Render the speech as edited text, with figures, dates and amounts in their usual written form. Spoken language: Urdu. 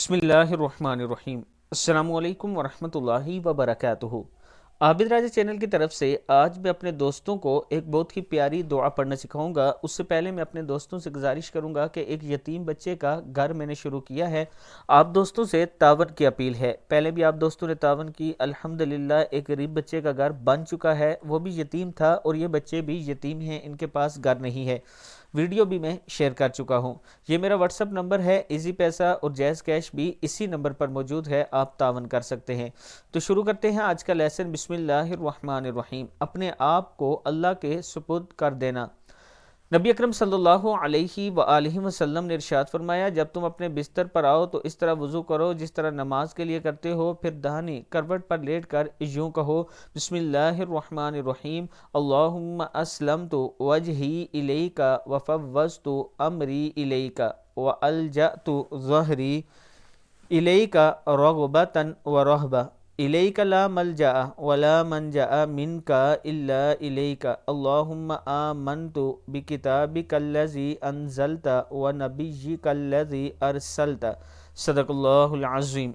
بسم اللہ الرحمن الرحیم۔ السلام علیکم ورحمۃ اللہ وبرکاتہ۔ عابد راجہ چینل کی طرف سے آج میں اپنے دوستوں کو ایک بہت ہی پیاری دعا پڑھنا سکھاؤں گا۔ اس سے پہلے میں اپنے دوستوں سے گزارش کروں گا کہ ایک یتیم بچے کا گھر میں نے شروع کیا ہے، آپ دوستوں سے تعاون کی اپیل ہے۔ پہلے بھی آپ دوستوں نے تعاون کی، الحمدللہ ایک غریب بچے کا گھر بن چکا ہے، وہ بھی یتیم تھا اور یہ بچے بھی یتیم ہیں، ان کے پاس گھر نہیں ہے۔ ویڈیو بھی میں شیئر کر چکا ہوں۔ یہ میرا واٹس اپ نمبر ہے، ایزی پیسہ اور جیز کیش بھی اسی نمبر پر موجود ہے، آپ تعاون کر سکتے ہیں۔ تو شروع کرتے ہیں آج کا لیسن۔ بسم اللہ الرحمن الرحیم۔ اپنے آپ کو اللہ کے سپرد کر دینا۔ نبی اکرم صلی اللہ علیہ وآلہ وسلم نے ارشاد فرمایا، جب تم اپنے بستر پر آؤ تو اس طرح وضو کرو جس طرح نماز کے لیے کرتے ہو، پھر داہنی کروٹ پر لیٹ کر یوں کہو، بسم اللہ الرحمن الرحیم، اللہم اسلمت وجہی الیک وفوضت امری الیک والجأت ظہری الیک رغبتا ورہبہ، الیک لا ملجأ ولا منجأ منک الا الیک، اللہم آمنت بکتابک الذی انزلت ونبیک الذی ارسلت، صدق اللہ العظیم۔